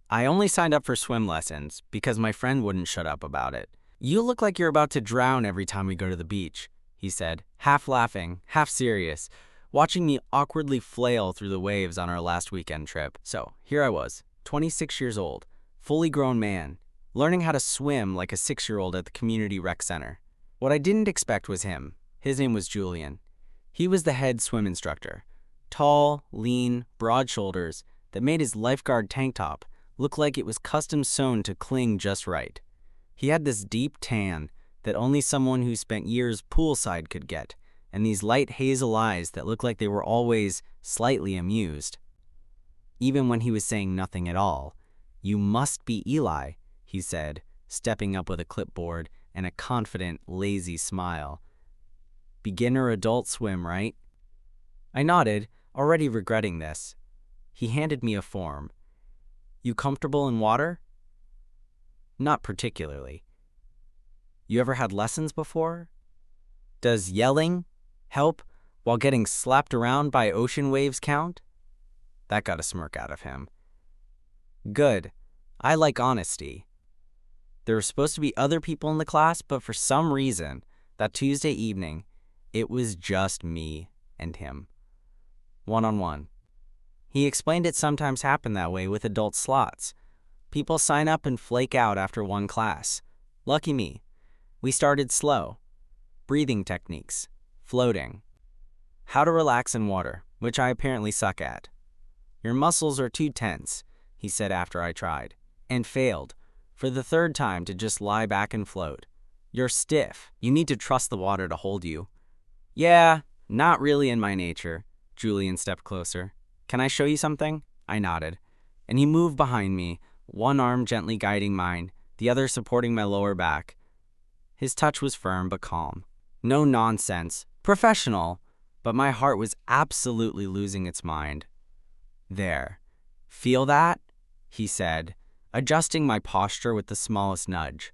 I only signed up for swim lessons because my friend wouldn't shut up about it. You look like you're about to drown every time we go to the beach, he said, half laughing, half serious, watching me awkwardly flail through the waves on our last weekend trip. So here I was, 26 years old, fully grown man, learning how to swim like a 6-year-old at the community rec center. What I didn't expect was him. His name was Julian. He was the head swim instructor. Tall, lean, broad shoulders that made his lifeguard tank top look like it was custom sewn to cling just right. He had this deep tan that only someone who spent years poolside could get, and these light hazel eyes that looked like they were always slightly amused. Even when he was saying nothing at all. "You must be Eli," he said, stepping up with a clipboard and a confident, lazy smile. "Beginner adult swim, right?" I nodded, already regretting this. He handed me a form. "You comfortable in water?" "Not particularly." "You ever had lessons before?" "Does yelling help while getting slapped around by ocean waves count?" That got a smirk out of him. "Good. I like honesty." There were supposed to be other people in the class, but for some reason, that Tuesday evening, it was just me and him. One-on-one. He explained it sometimes happened that way with adult slots. People sign up and flake out after one class. Lucky me. We started slow. Breathing techniques. Floating. How to relax in water, which I apparently suck at. "Your muscles are too tense," he said after I tried, and failed, for the third time, to just lie back and float. "You're stiff. You need to trust the water to hold you." "Yeah, not really in my nature." Julian stepped closer. "Can I show you something?" I nodded, and he moved behind me, one arm gently guiding mine, the other supporting my lower back. His touch was firm but calm. No nonsense. Professional. But my heart was absolutely losing its mind. "There. Feel that?" he said, adjusting my posture with the smallest nudge.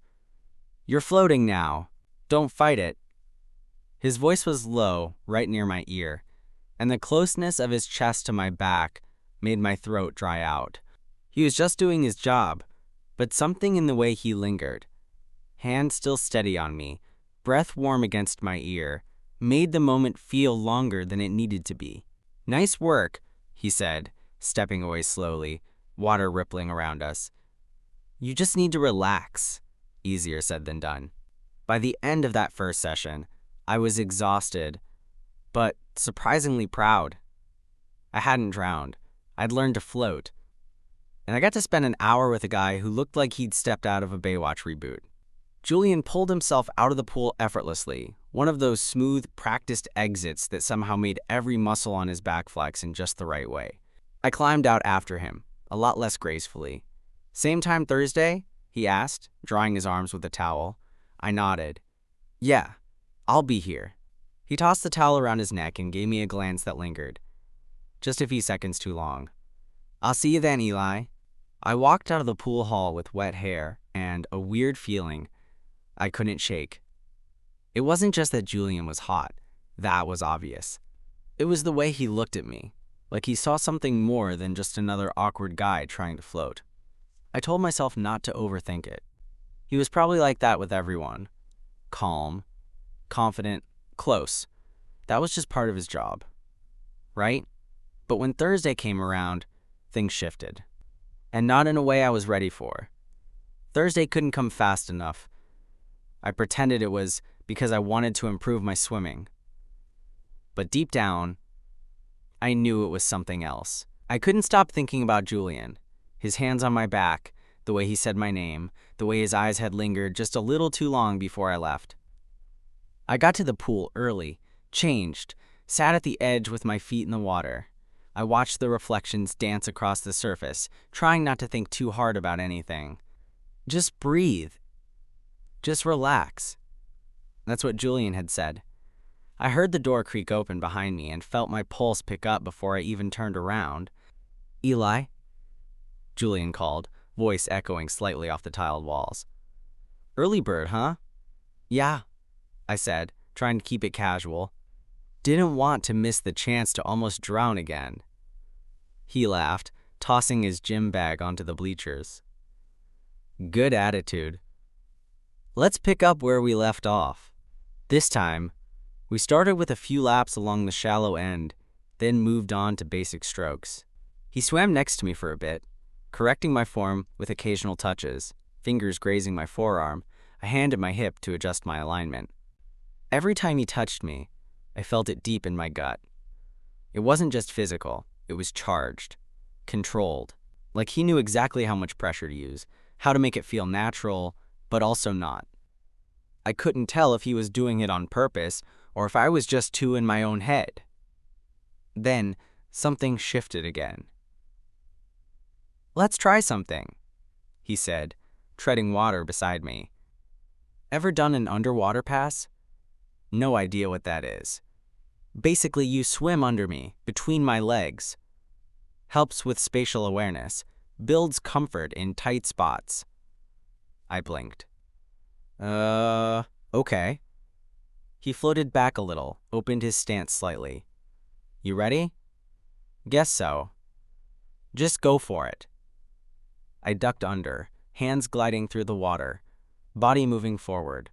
"You're floating now. Don't fight it." His voice was low, right near my ear, and the closeness of his chest to my back made my throat dry out. He was just doing his job, but something in the way he lingered, hand still steady on me, breath warm against my ear, made the moment feel longer than it needed to be. "Nice work," he said, stepping away slowly, water rippling around us. "You just need to relax." Easier said than done. By the end of that first session, I was exhausted, but surprisingly proud. I hadn't drowned. I'd learned to float. And I got to spend an hour with a guy who looked like he'd stepped out of a Baywatch reboot. Julian pulled himself out of the pool effortlessly, one of those smooth, practiced exits that somehow made every muscle on his back flex in just the right way. I climbed out after him, a lot less gracefully. "Same time Thursday?" he asked, drying his arms with a towel. I nodded. "Yeah, I'll be here." He tossed the towel around his neck and gave me a glance that lingered. Just a few seconds too long. "I'll see you then, Eli." I walked out of the pool hall with wet hair and a weird feeling I couldn't shake. It wasn't just that Julian was hot. That was obvious. It was the way he looked at me, like he saw something more than just another awkward guy trying to float. I told myself not to overthink it. He was probably like that with everyone. Calm, confident, close. That was just part of his job. Right? But when Thursday came around, things shifted. And not in a way I was ready for. Thursday couldn't come fast enough. I pretended it was because I wanted to improve my swimming. But deep down, I knew it was something else. I couldn't stop thinking about Julian, his hands on my back, the way he said my name, the way his eyes had lingered just a little too long before I left. I got to the pool early, changed, sat at the edge with my feet in the water. I watched the reflections dance across the surface, trying not to think too hard about anything. Just breathe. Just relax. That's what Julian had said. I heard the door creak open behind me and felt my pulse pick up before I even turned around. "Eli?" Julian called, voice echoing slightly off the tiled walls. "Early bird, huh?" "Yeah," I said, trying to keep it casual. Didn't want to miss the chance to almost drown again. He laughed, tossing his gym bag onto the bleachers. Good attitude. Let's pick up where we left off. This time, we started with a few laps along the shallow end, then moved on to basic strokes. He swam next to me for a bit, correcting my form with occasional touches, fingers grazing my forearm, a hand at my hip to adjust my alignment. Every time he touched me, I felt it deep in my gut. It wasn't just physical, it was charged, controlled, like he knew exactly how much pressure to use, how to make it feel natural, but also not. I couldn't tell if he was doing it on purpose or if I was just too in my own head. Then, something shifted again. "Let's try something," he said, treading water beside me. Ever done an underwater pass? No idea what that is. Basically, you swim under me, between my legs. Helps with spatial awareness, builds comfort in tight spots. I blinked. Okay. He floated back a little, opened his stance slightly. You ready? Guess so. Just go for it. I ducked under, hands gliding through the water, body moving forward.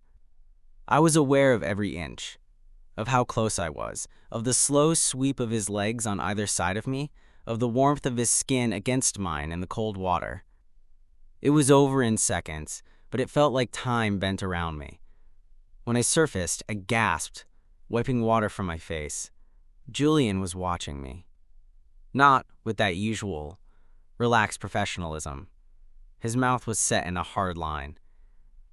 I was aware of every inch, of how close I was, of the slow sweep of his legs on either side of me, of the warmth of his skin against mine in the cold water. It was over in seconds, but it felt like time bent around me. When I surfaced, I gasped, wiping water from my face. Julian was watching me. Not with that usual, relaxed professionalism. His mouth was set in a hard line.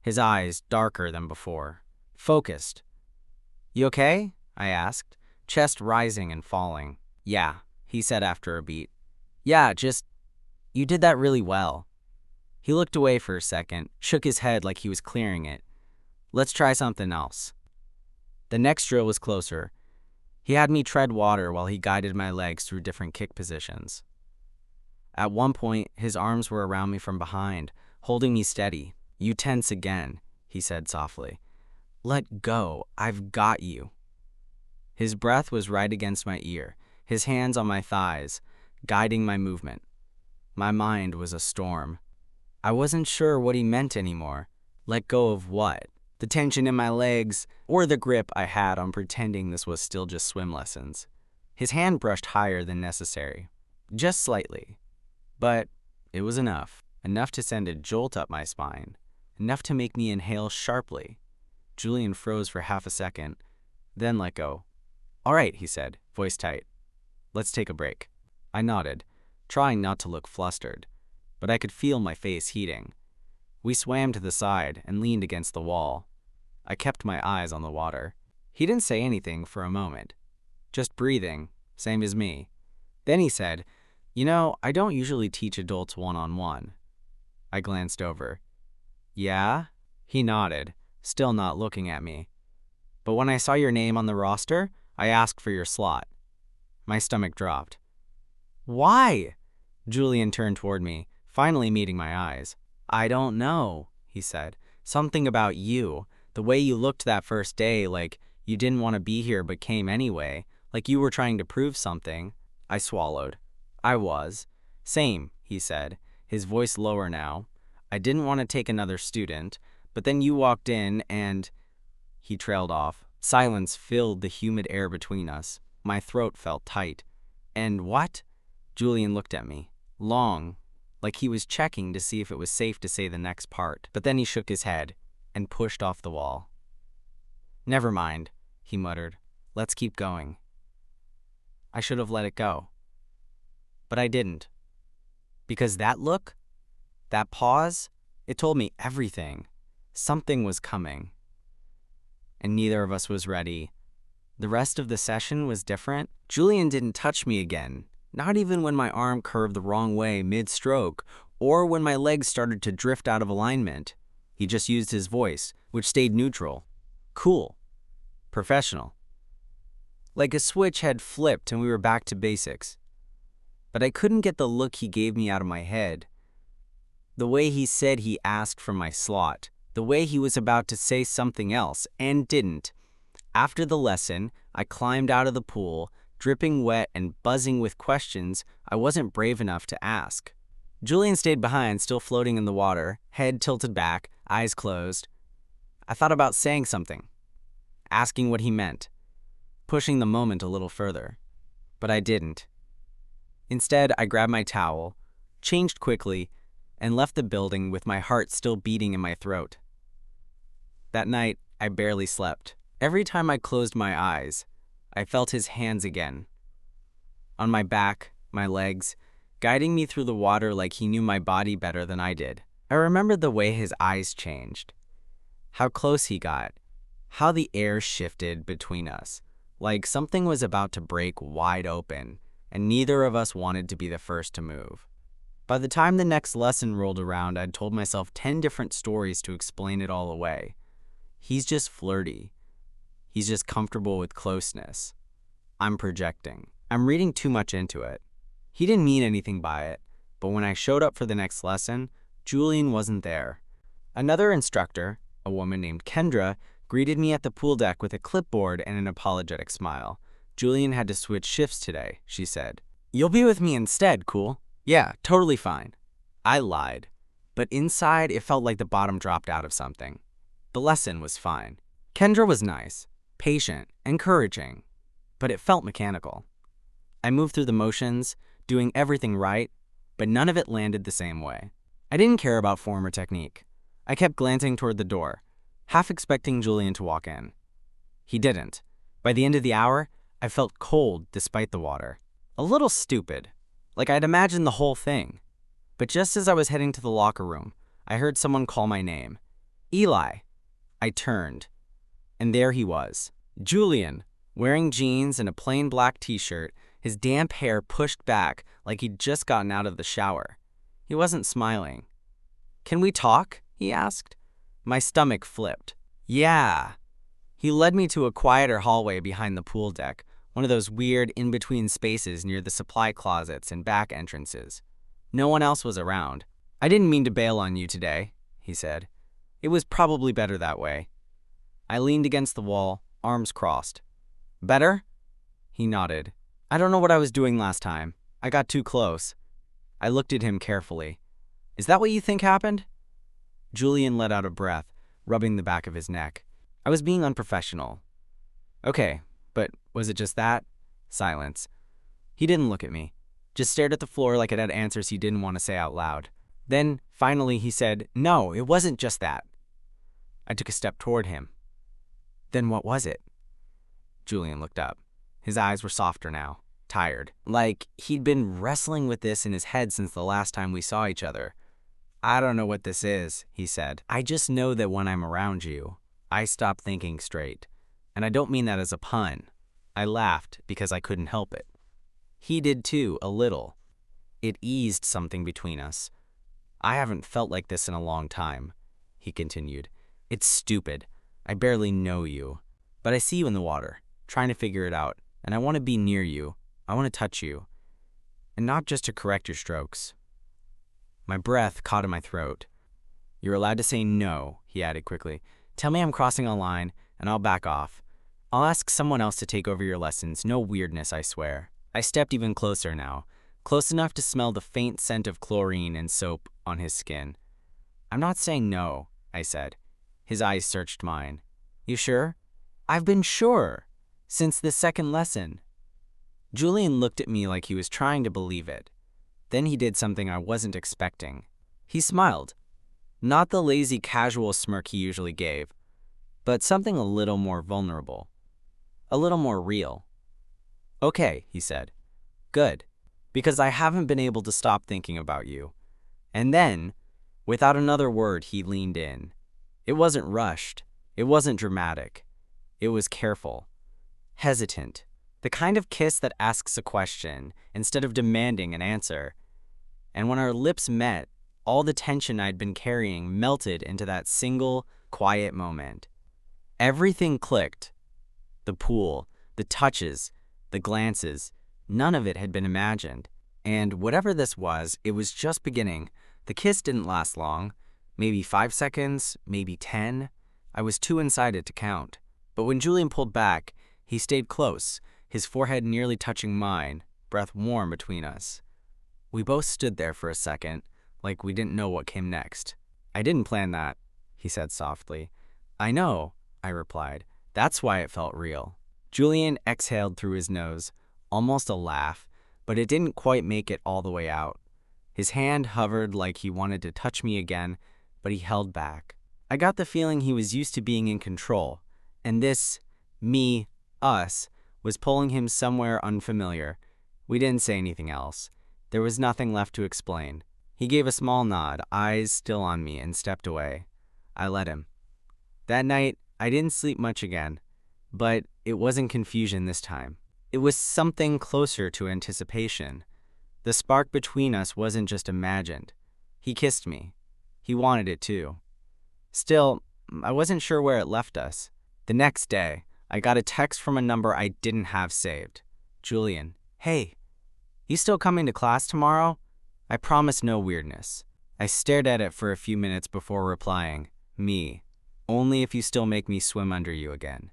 His eyes darker than before. Focused. You okay? I asked, chest rising and falling. Yeah, he said after a beat. Yeah, you did that really well. He looked away for a second, shook his head like he was clearing it. Let's try something else. The next drill was closer. He had me tread water while he guided my legs through different kick positions. At one point, his arms were around me from behind, holding me steady. You tense again, he said softly. Let go, I've got you. His breath was right against my ear, his hands on my thighs, guiding my movement. My mind was a storm. I wasn't sure what he meant anymore. Let go of what? The tension in my legs, or the grip I had on pretending this was still just swim lessons. His hand brushed higher than necessary, just slightly. But it was enough to send a jolt up my spine, enough to make me inhale sharply. Julian froze for half a second, then let go. All right, he said, voice tight. Let's take a break. I nodded, trying not to look flustered, but I could feel my face heating. We swam to the side and leaned against the wall. I kept my eyes on the water. He didn't say anything for a moment, just breathing, same as me. Then he said, I don't usually teach adults one-on-one. I glanced over. Yeah? He nodded, still not looking at me. But when I saw your name on the roster, I asked for your slot. My stomach dropped. Why? Julian turned toward me, finally meeting my eyes. I don't know, he said. Something about you, the way you looked that first day, like you didn't want to be here but came anyway, like you were trying to prove something. I swallowed. I was. Same, he said, his voice lower now. I didn't want to take another student, but then you walked in and... He trailed off. Silence filled the humid air between us. My throat felt tight. And what? Julian looked at me, long, like he was checking to see if it was safe to say the next part. But then he shook his head and pushed off the wall. Never mind, he muttered. Let's keep going. I should have let it go. But I didn't. Because that look, that pause, it told me everything. Something was coming. And neither of us was ready. The rest of the session was different. Julian didn't touch me again, not even when my arm curved the wrong way mid-stroke, or when my legs started to drift out of alignment. He just used his voice, which stayed neutral, cool, professional. Like a switch had flipped and we were back to basics. But I couldn't get the look he gave me out of my head. The way he said he asked for my slot, the way he was about to say something else and didn't. After the lesson, I climbed out of the pool, dripping wet and buzzing with questions I wasn't brave enough to ask. Julian stayed behind, still floating in the water, head tilted back, eyes closed. I thought about saying something, asking what he meant, pushing the moment a little further. But I didn't. Instead, I grabbed my towel, changed quickly, and left the building with my heart still beating in my throat. That night, I barely slept. Every time I closed my eyes, I felt his hands again. On my back, my legs, guiding me through the water like he knew my body better than I did. I remembered the way his eyes changed, how close he got, how the air shifted between us, like something was about to break wide open, and neither of us wanted to be the first to move. By the time the next lesson rolled around, I'd told myself 10 different stories to explain it all away. He's just flirty. He's just comfortable with closeness. I'm projecting. I'm reading too much into it. He didn't mean anything by it, but when I showed up for the next lesson, Julian wasn't there. Another instructor, a woman named Kendra, greeted me at the pool deck with a clipboard and an apologetic smile. Julian had to switch shifts today, she said. You'll be with me instead, cool? Yeah, totally fine. I lied, but inside it felt like the bottom dropped out of something. The lesson was fine. Kendra was nice, patient, encouraging, but it felt mechanical. I moved through the motions, doing everything right, but none of it landed the same way. I didn't care about form or technique. I kept glancing toward the door, half expecting Julian to walk in. He didn't. By the end of the hour, I felt cold despite the water. A little stupid, like I'd imagined the whole thing. But just as I was heading to the locker room, I heard someone call my name. Eli. I turned, and there he was. Julian, wearing jeans and a plain black t-shirt, his damp hair pushed back like he'd just gotten out of the shower. He wasn't smiling. Can we talk? He asked. My stomach flipped. Yeah. He led me to a quieter hallway behind the pool deck, one of those weird in-between spaces near the supply closets and back entrances. No one else was around. I didn't mean to bail on you today, he said. It was probably better that way. I leaned against the wall, arms crossed. Better? He nodded. I don't know what I was doing last time. I got too close. I looked at him carefully. Is that what you think happened? Julian let out a breath, rubbing the back of his neck. I was being unprofessional. Okay, but was it just that? Silence. He didn't look at me, just stared at the floor like it had answers he didn't want to say out loud. Then, finally, he said, No, it wasn't just that. I took a step toward him. Then what was it? Julian looked up. His eyes were softer now, tired, like he'd been wrestling with this in his head since the last time we saw each other. I don't know what this is, he said. I just know that when I'm around you, I stop thinking straight. And I don't mean that as a pun. I laughed because I couldn't help it. He did too, a little. It eased something between us. I haven't felt like this in a long time, he continued. It's stupid. I barely know you. But I see you in the water, trying to figure it out. And I want to be near you. I want to touch you. And not just to correct your strokes. My breath caught in my throat. You're allowed to say no, he added quickly. Tell me I'm crossing a line, and I'll back off. I'll ask someone else to take over your lessons. No weirdness, I swear. I stepped even closer now, close enough to smell the faint scent of chlorine and soap on his skin. I'm not saying no, I said. His eyes searched mine. You sure? I've been sure, since the second lesson. Julian looked at me like he was trying to believe it. Then he did something I wasn't expecting. He smiled. Not the lazy, casual smirk he usually gave, but something a little more vulnerable. A little more real. Okay, he said. Good, because I haven't been able to stop thinking about you. And then, without another word, he leaned in. It wasn't rushed. It wasn't dramatic. It was careful. Hesitant. The kind of kiss that asks a question instead of demanding an answer. And when our lips met, all the tension I'd been carrying melted into that single, quiet moment. Everything clicked. The pool, the touches, the glances, none of it had been imagined. And whatever this was, it was just beginning. The kiss didn't last long. Maybe 5 seconds, maybe 10. I was too inside it to count. But when Julian pulled back, he stayed close, his forehead nearly touching mine, breath warm between us. We both stood there for a second, like we didn't know what came next. "I didn't plan that," he said softly. "I know," I replied. "That's why it felt real." Julian exhaled through his nose, almost a laugh, but it didn't quite make it all the way out. His hand hovered like he wanted to touch me again, but he held back. I got the feeling he was used to being in control, and this, me, us, was pulling him somewhere unfamiliar. We didn't say anything else. There was nothing left to explain. He gave a small nod, eyes still on me, and stepped away. I let him. That night, I didn't sleep much again, but it wasn't confusion this time. It was something closer to anticipation. The spark between us wasn't just imagined. He kissed me. He wanted it too. Still, I wasn't sure where it left us. The next day, I got a text from a number I didn't have saved. "Julian, hey, you still coming to class tomorrow?" I promised no weirdness. I stared at it for a few minutes before replying, "Me, only if you still make me swim under you again."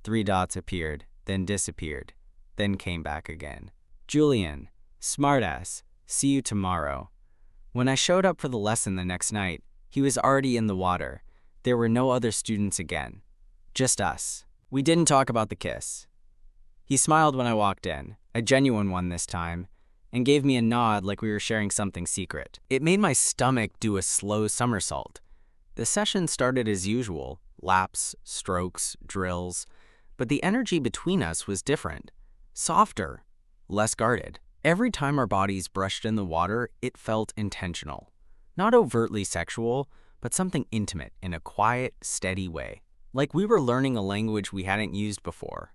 3 dots appeared, then disappeared, then came back again. "Julian, smartass, see you tomorrow." When I showed up for the lesson the next night, he was already in the water. There were no other students again. Just us. We didn't talk about the kiss. He smiled when I walked in, a genuine one this time, and gave me a nod like we were sharing something secret. It made my stomach do a slow somersault. The session started as usual, laps, strokes, drills, but the energy between us was different, softer, less guarded. Every time our bodies brushed in the water, it felt intentional. Not overtly sexual, but something intimate in a quiet, steady way. Like we were learning a language we hadn't used before.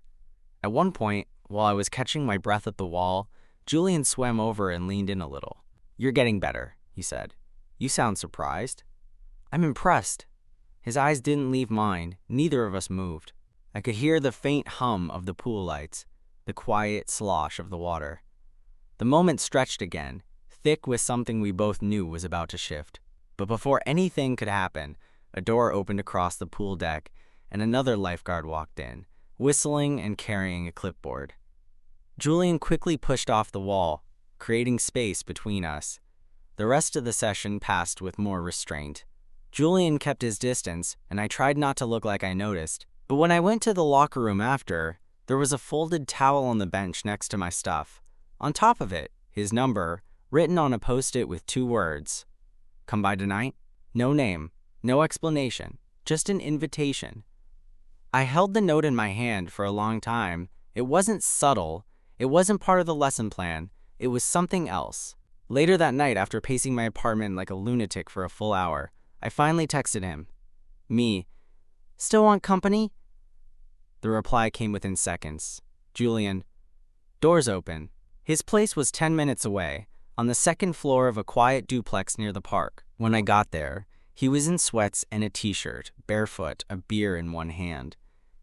At one point, while I was catching my breath at the wall, Julian swam over and leaned in a little. "You're getting better," he said. "You sound surprised." "I'm impressed." His eyes didn't leave mine. Neither of us moved. I could hear the faint hum of the pool lights, the quiet slosh of the water. The moment stretched again, thick with something we both knew was about to shift. But before anything could happen, a door opened across the pool deck, and another lifeguard walked in, whistling and carrying a clipboard. Julian quickly pushed off the wall, creating space between us. The rest of the session passed with more restraint. Julian kept his distance, and I tried not to look like I noticed. But when I went to the locker room after, there was a folded towel on the bench next to my stuff. On top of it, his number, written on a post-it with 2 words. "Come by tonight?" No name, no explanation, just an invitation. I held the note in my hand for a long time. It wasn't subtle. It wasn't part of the lesson plan. It was something else. Later that night, after pacing my apartment like a lunatic for a full hour, I finally texted him. "Me, still want company?" The reply came within seconds. "Julian, doors open." His place was 10 minutes away, on the 2nd floor of a quiet duplex near the park. When I got there, he was in sweats and a t-shirt, barefoot, a beer in one hand.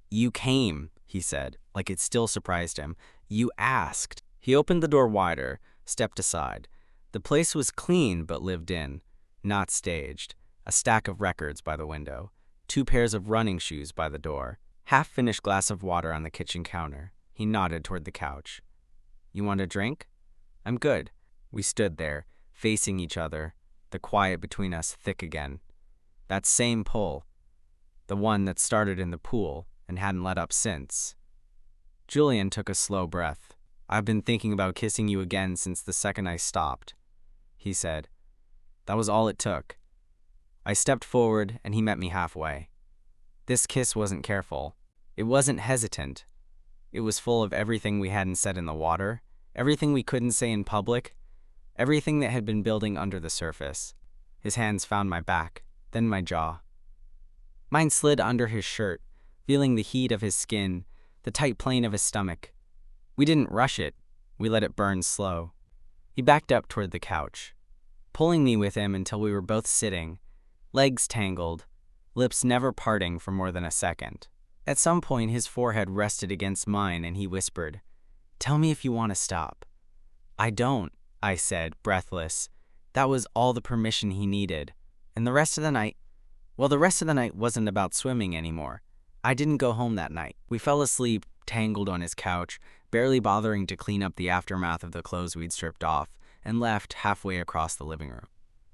"You came," he said, like it still surprised him. "You asked." He opened the door wider, stepped aside. The place was clean but lived in, not staged. A stack of records by the window, 2 pairs of running shoes by the door, half-finished glass of water on the kitchen counter. He nodded toward the couch. "You want a drink?" "I'm good." We stood there, facing each other, the quiet between us thick again. That same pull, the one that started in the pool and hadn't let up since. Julian took a slow breath. "I've been thinking about kissing you again since the second I stopped," he said. That was all it took. I stepped forward and he met me halfway. This kiss wasn't careful. It wasn't hesitant. It was full of everything we hadn't said in the water, everything we couldn't say in public, everything that had been building under the surface. His hands found my back, then my jaw. Mine slid under his shirt, feeling the heat of his skin, the tight plane of his stomach. We didn't rush it. We let it burn slow. He backed up toward the couch, pulling me with him until we were both sitting, legs tangled, lips never parting for more than a second. At some point, his forehead rested against mine and he whispered, "Tell me if you want to stop." "I don't," I said, breathless. That was all the permission he needed. And the rest of the night wasn't about swimming anymore. I didn't go home that night. We fell asleep, tangled on his couch, barely bothering to clean up the aftermath of the clothes we'd stripped off, and left halfway across the living room.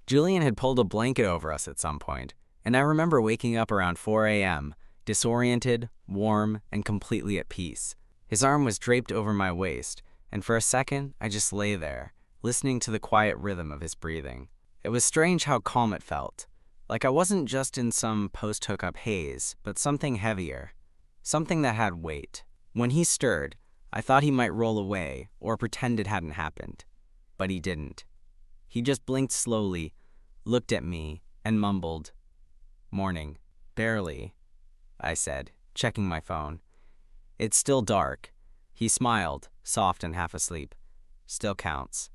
Julian had pulled a blanket over us at some point, and I remember waking up around 4 a.m., disoriented, warm, and completely at peace. His arm was draped over my waist, and for a second, I just lay there, listening to the quiet rhythm of his breathing. It was strange how calm it felt, like I wasn't just in some post-hookup haze, but something heavier, something that had weight. When he stirred, I thought he might roll away or pretend it hadn't happened, but he didn't. He just blinked slowly, looked at me, and mumbled, "Morning." "Barely," I said, checking my phone. "It's still dark." He smiled, soft and half asleep. "Still counts."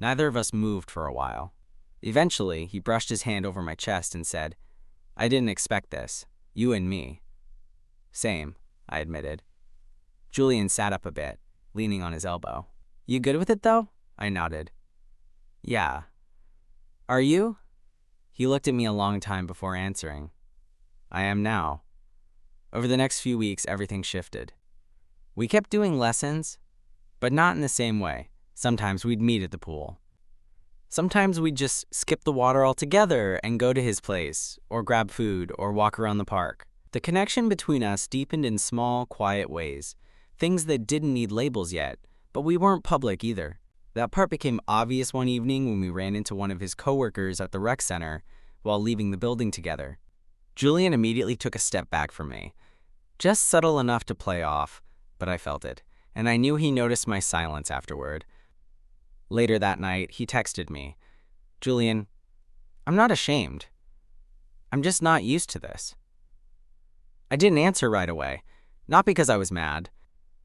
Neither of us moved for a while. Eventually, he brushed his hand over my chest and said, "I didn't expect this. You and me." "Same," I admitted. Julian sat up a bit, leaning on his elbow. "You good with it, though?" I nodded. "Yeah." "Are you?" He looked at me a long time before answering. "I am now." Over the next few weeks, everything shifted. We kept doing lessons, but not in the same way. Sometimes we'd meet at the pool. Sometimes we'd just skip the water altogether and go to his place, or grab food, or walk around the park. The connection between us deepened in small, quiet ways, things that didn't need labels yet, but we weren't public either. That part became obvious one evening when we ran into one of his coworkers at the rec center while leaving the building together. Julian immediately took a step back from me, just subtle enough to play off, but I felt it, and I knew he noticed my silence afterward. Later that night, he texted me, "Julian, I'm not ashamed. I'm just not used to this." I didn't answer right away, not because I was mad,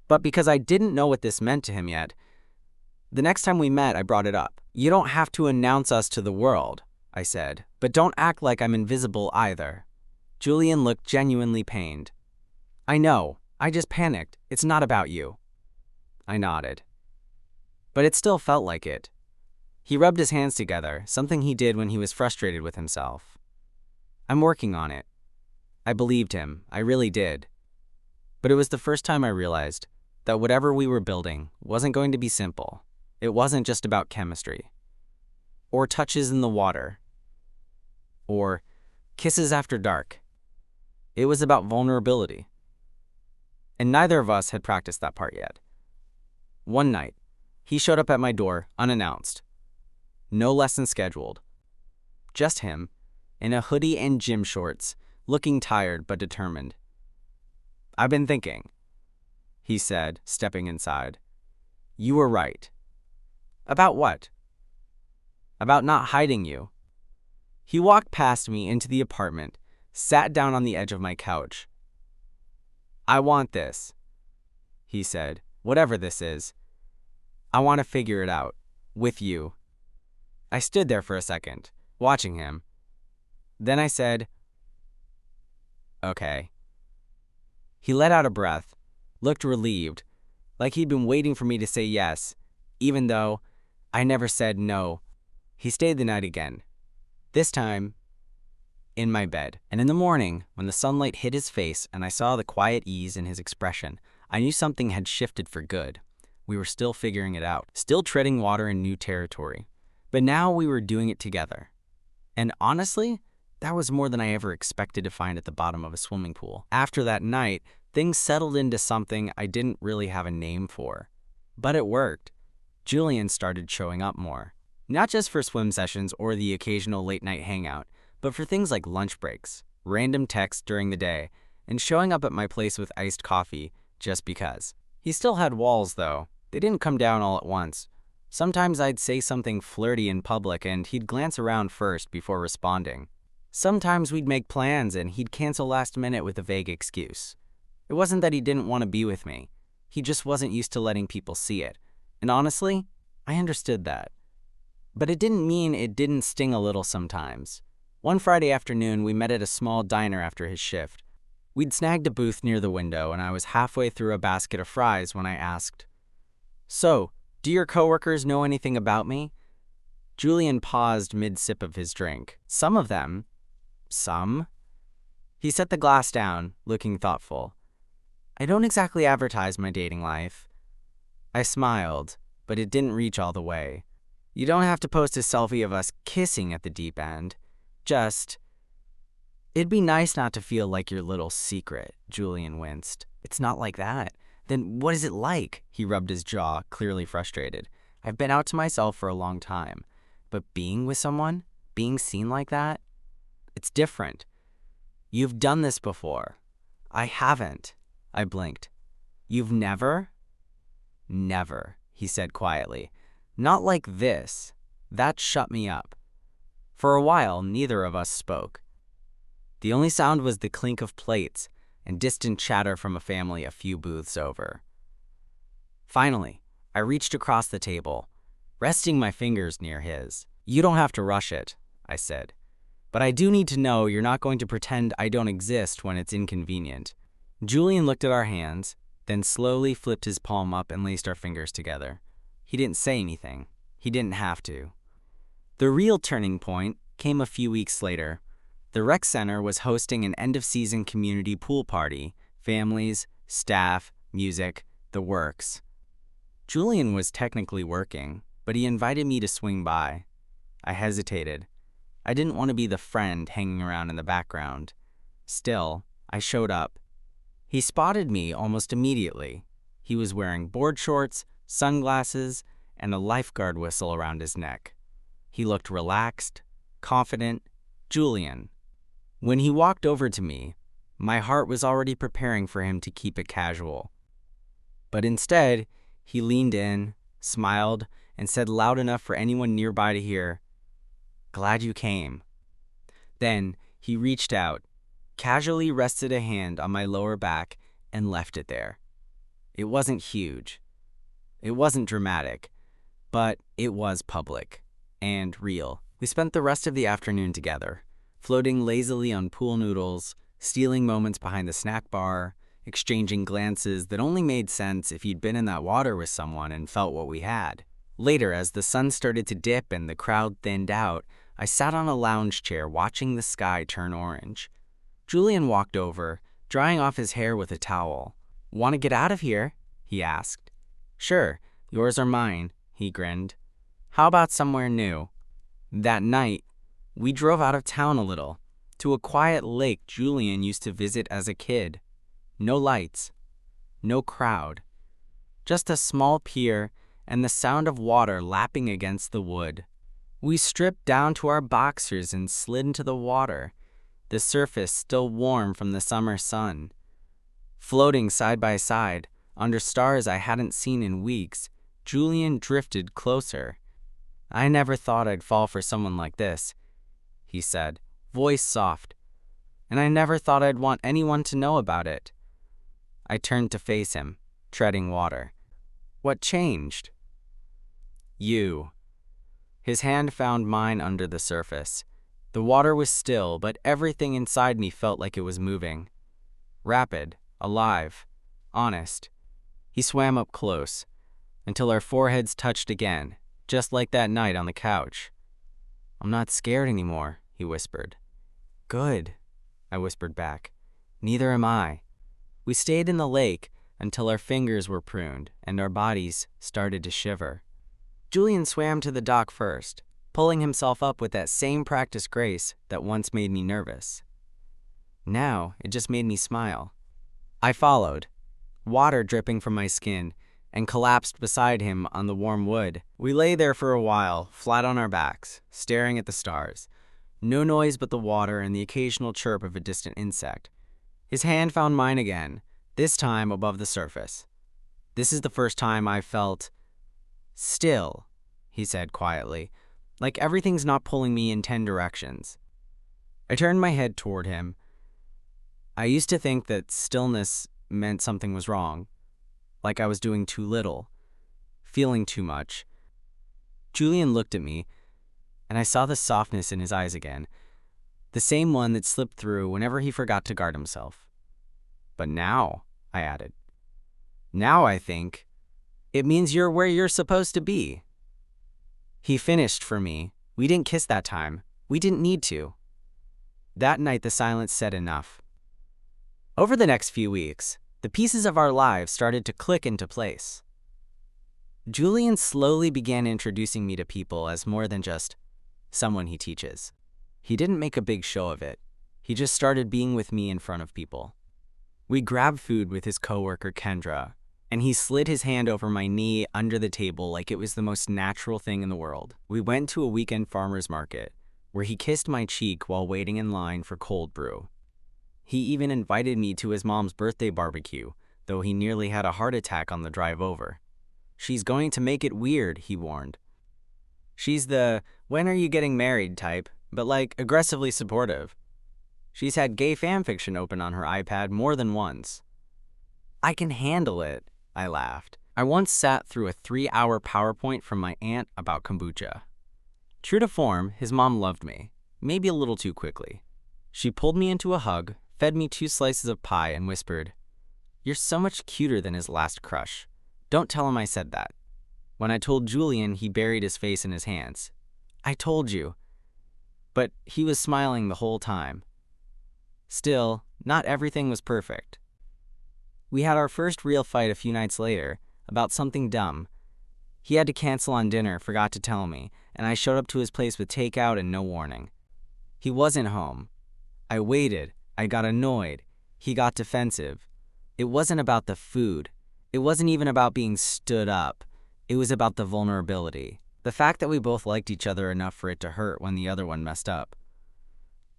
but because I didn't know what this meant to him yet. The next time we met, I brought it up. "You don't have to announce us to the world," I said, "but don't act like I'm invisible either." Julian looked genuinely pained. "I know, I just panicked. It's not about you." I nodded. But it still felt like it. He rubbed his hands together, something he did when he was frustrated with himself. "I'm working on it." I believed him, I really did. But it was the first time I realized that whatever we were building wasn't going to be simple. It wasn't just about chemistry, or touches in the water, or kisses after dark. It was about vulnerability. And neither of us had practiced that part yet. One night, he showed up at my door unannounced. No lesson scheduled. Just him, in a hoodie and gym shorts, looking tired but determined. "I've been thinking," he said, stepping inside. "You were right." "About what?" "About not hiding you." He walked past me into the apartment, sat down on the edge of my couch. "I want this," he said, "whatever this is. I want to figure it out. With you." I stood there for a second, watching him. Then I said, "Okay." He let out a breath, looked relieved, like he'd been waiting for me to say yes, even though I never said no. He stayed the night again. This time, in my bed. And in the morning, when the sunlight hit his face and I saw the quiet ease in his expression, I knew something had shifted for good. We were still figuring it out, still treading water in new territory. But now we were doing it together. And honestly, that was more than I ever expected to find at the bottom of a swimming pool. After that night, things settled into something I didn't really have a name for. But it worked. Julian started showing up more. Not just for swim sessions or the occasional late-night hangout, but for things like lunch breaks, random texts during the day, and showing up at my place with iced coffee just because. He still had walls, though. They didn't come down all at once. Sometimes I'd say something flirty in public and he'd glance around first before responding. Sometimes we'd make plans and he'd cancel last minute with a vague excuse. It wasn't that he didn't want to be with me. He just wasn't used to letting people see it. And honestly, I understood that. But it didn't mean it didn't sting a little sometimes. One Friday afternoon, we met at a small diner after his shift. We'd snagged a booth near the window and I was halfway through a basket of fries when I asked, "So, do your coworkers know anything about me?" Julian paused mid-sip of his drink. "Some of them." "Some?" He set the glass down, looking thoughtful. I don't exactly advertise my dating life. I smiled, but it didn't reach all the way. You don't have to post a selfie of us kissing at the deep end. Just, it'd be nice not to feel like your little secret, Julian winced. It's not like that. Then what is it like? He rubbed his jaw, clearly frustrated. I've been out to myself for a long time, but being with someone, being seen like that, it's different. You've done this before. I haven't. I blinked. You've never? Never, he said quietly. Not like this. That shut me up. For a while, neither of us spoke. The only sound was the clink of plates and distant chatter from a family a few booths over. Finally, I reached across the table, resting my fingers near his. You don't have to rush it, I said. But I do need to know you're not going to pretend I don't exist when it's inconvenient. Julian looked at our hands, then slowly flipped his palm up and laced our fingers together. He didn't say anything. He didn't have to. The real turning point came a few weeks later. The rec center was hosting an end-of-season community pool party. Families, staff, music, the works. Julian was technically working, but he invited me to swing by. I hesitated. I didn't want to be the friend hanging around in the background. Still, I showed up. He spotted me almost immediately. He was wearing board shorts, sunglasses, and a lifeguard whistle around his neck. He looked relaxed, confident, Julian. When he walked over to me, my heart was already preparing for him to keep it casual. But instead, he leaned in, smiled, and said loud enough for anyone nearby to hear, "Glad you came." Then he reached out, casually rested a hand on my lower back, and left it there. It wasn't huge. It wasn't dramatic, but it was public and real. We spent the rest of the afternoon together, floating lazily on pool noodles, stealing moments behind the snack bar, exchanging glances that only made sense if you'd been in that water with someone and felt what we had. Later, as the sun started to dip and the crowd thinned out, I sat on a lounge chair watching the sky turn orange. Julian walked over, drying off his hair with a towel. "Want to get out of here?" he asked. "Sure, yours or mine," he grinned. "How about somewhere new?" That night, we drove out of town a little, to a quiet lake Julian used to visit as a kid. No lights, no crowd, just a small pier and the sound of water lapping against the wood. We stripped down to our boxers and slid into the water, the surface still warm from the summer sun. Floating side by side, under stars I hadn't seen in weeks, Julian drifted closer. "I never thought I'd fall for someone like this," he said, voice soft. "And I never thought I'd want anyone to know about it." I turned to face him, treading water. "What changed?" "You." His hand found mine under the surface. The water was still, but everything inside me felt like it was moving. Rapid, alive, honest. He swam up close, until our foreheads touched again, just like that night on the couch. "I'm not scared anymore," he whispered. "Good," I whispered back. "Neither am I." We stayed in the lake until our fingers were pruned and our bodies started to shiver. Julian swam to the dock first, pulling himself up with that same practiced grace that once made me nervous. Now, it just made me smile. I followed, water dripping from my skin, and collapsed beside him on the warm wood. We lay there for a while, flat on our backs, staring at the stars. No noise but the water and the occasional chirp of a distant insect. His hand found mine again, this time above the surface. "This is the first time I've felt still," he said quietly, "like everything's not pulling me in 10 directions. I turned my head toward him. I used to think that stillness meant something was wrong, like I was doing too little, feeling too much. Julian looked at me, and I saw the softness in his eyes again, the same one that slipped through whenever he forgot to guard himself. "But now," I added, "now I think it means you're where you're supposed to be." He finished for me. We didn't kiss that time. We didn't need to. That night the silence said enough. Over the next few weeks, The pieces of our lives started to click into place. Julian slowly began introducing me to people as more than just someone he teaches. He didn't make a big show of it. He just started being with me in front of people. We grabbed food with his coworker Kendra, and he slid his hand over my knee under the table like it was the most natural thing in the world. We went to a weekend farmer's market, where he kissed my cheek while waiting in line for cold brew. He even invited me to his mom's birthday barbecue, though he nearly had a heart attack on the drive over. "She's going to make it weird," he warned. "She's the, when are you getting married type, but like aggressively supportive. She's had gay fanfiction open on her iPad more than once." "I can handle it," I laughed. I once sat through a 3-hour PowerPoint from my aunt about kombucha. True to form, his mom loved me, maybe a little too quickly. She pulled me into a hug, fed me 2 slices of pie, and whispered, "You're so much cuter than his last crush. Don't tell him I said that." When I told Julian, he buried his face in his hands. "I told you." But he was smiling the whole time. Still, not everything was perfect. We had our first real fight a few nights later, about something dumb. He had to cancel on dinner, forgot to tell me, and I showed up to his place with takeout and no warning. He wasn't home. I waited. I got annoyed. He got defensive. It wasn't about the food. It wasn't even about being stood up. It was about the vulnerability. The fact that we both liked each other enough for it to hurt when the other one messed up.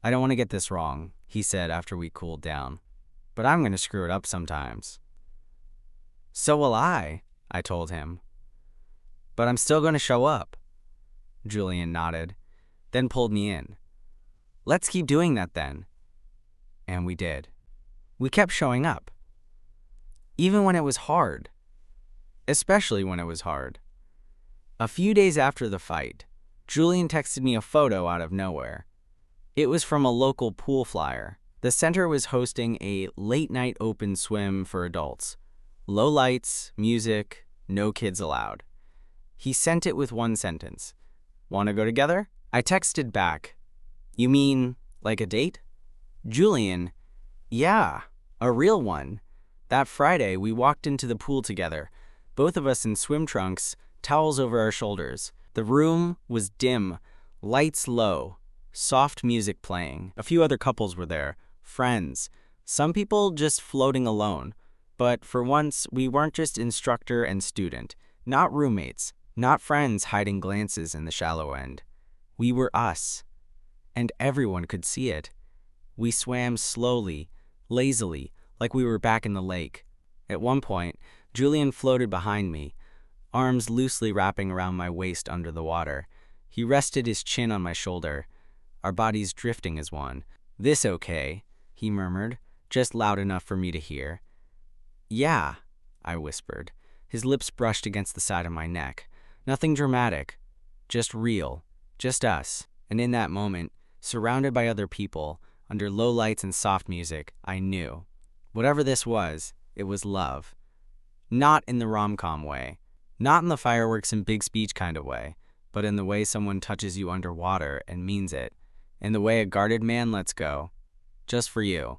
"I don't want to get this wrong," he said after we cooled down, "but I'm going to screw it up sometimes." "So will I told him. "But I'm still going to show up." Julian nodded, then pulled me in. "Let's keep doing that then." And we did. We kept showing up. Even when it was hard. Especially when it was hard. A few days after the fight, Julian texted me a photo out of nowhere. It was from a local pool flyer. The center was hosting a late-night open swim for adults. Low lights, music, no kids allowed. He sent it with one sentence. "Want to go together?" I texted back, "You mean like a date?" Julian, "Yeah, a real one." That Friday, we walked into the pool together, both of us in swim trunks, towels over our shoulders. The room was dim, lights low, soft music playing. A few other couples were there, friends, some people just floating alone. But for once, we weren't just instructor and student, not roommates, not friends hiding glances in the shallow end. We were us, and everyone could see it. We swam slowly, lazily, like we were back in the lake. At one point, Julian floated behind me, arms loosely wrapping around my waist under the water. He rested his chin on my shoulder, our bodies drifting as one. "This okay?" he murmured, just loud enough for me to hear. "Yeah," I whispered. His lips brushed against the side of my neck. Nothing dramatic, just real, just us. And in that moment, surrounded by other people, under low lights and soft music, I knew. Whatever this was, it was love. Not in the rom-com way, not in the fireworks and big speech kind of way, but in the way someone touches you underwater and means it, in the way a guarded man lets go, just for you.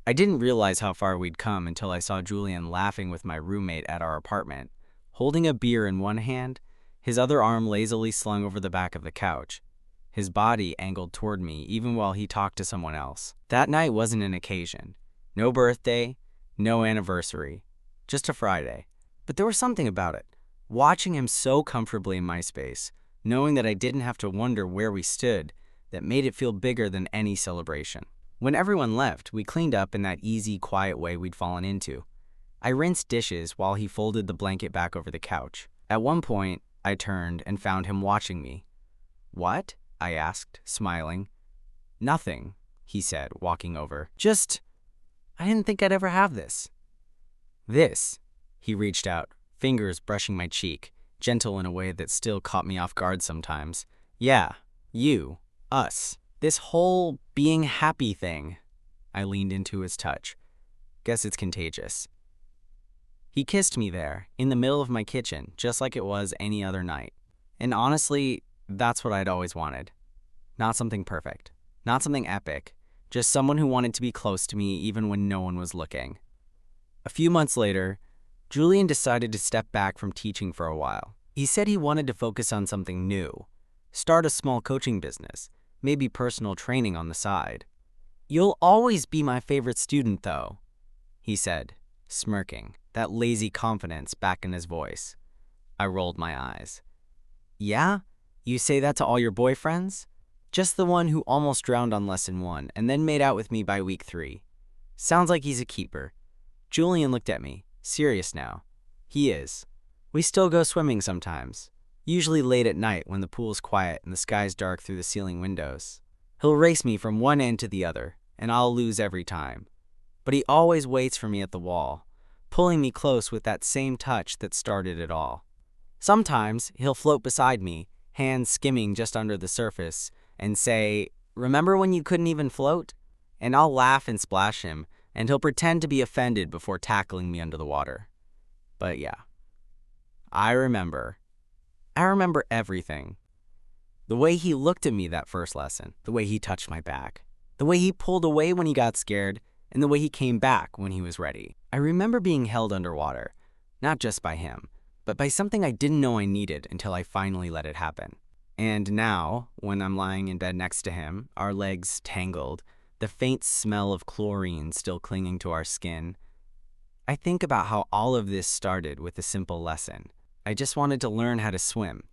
I didn't realize how far we'd come until I saw Julian laughing with my roommate at our apartment, holding a beer in one hand, his other arm lazily slung over the back of the couch, his body angled toward me even while he talked to someone else. That night wasn't an occasion. No birthday, no anniversary, just a Friday. But there was something about it. Watching him so comfortably in my space, knowing that I didn't have to wonder where we stood, that made it feel bigger than any celebration. When everyone left, we cleaned up in that easy, quiet way we'd fallen into. I rinsed dishes while he folded the blanket back over the couch. At one point, I turned and found him watching me. "What?" I asked, smiling. "Nothing," he said, walking over. I didn't think I'd ever have this." "This?" He reached out, fingers brushing my cheek, gentle in a way that still caught me off guard sometimes. "Yeah, you, us, this whole being happy thing." I leaned into his touch. Guess it's contagious. He kissed me there, in the middle of my kitchen, just like it was any other night. And honestly, that's what I'd always wanted. Not something perfect, not something epic, just someone who wanted to be close to me even when no one was looking. A few months later, Julian decided to step back from teaching for a while. He said he wanted to focus on something new, start a small coaching business, maybe personal training on the side. "You'll always be my favorite student, though," he said, smirking, that lazy confidence back in his voice. I rolled my eyes. "Yeah? You say that to all your boyfriends?" "Just the one who almost drowned on lesson 1 and then made out with me by week 3. Sounds like he's a keeper." Julian looked at me, serious now. "He is. We still go swimming sometimes, usually late at night when the pool's quiet and the sky's dark through the ceiling windows. He'll race me from one end to the other, and I'll lose every time. But he always waits for me at the wall, pulling me close with that same touch that started it all. Sometimes he'll float beside me, hands skimming just under the surface, and say, 'Remember when you couldn't even float?' And I'll laugh and splash him, and he'll pretend to be offended before tackling me under the water. But yeah, I remember. I remember everything. The way he looked at me that first lesson, the way he touched my back, the way he pulled away when he got scared, and the way he came back when he was ready. I remember being held underwater, not just by him, but by something I didn't know I needed until I finally let it happen. And now, when I'm lying in bed next to him, our legs tangled, the faint smell of chlorine still clinging to our skin, I think about how all of this started with a simple lesson. I just wanted to learn how to swim,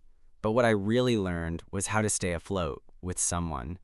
but what I really learned was how to stay afloat with someone.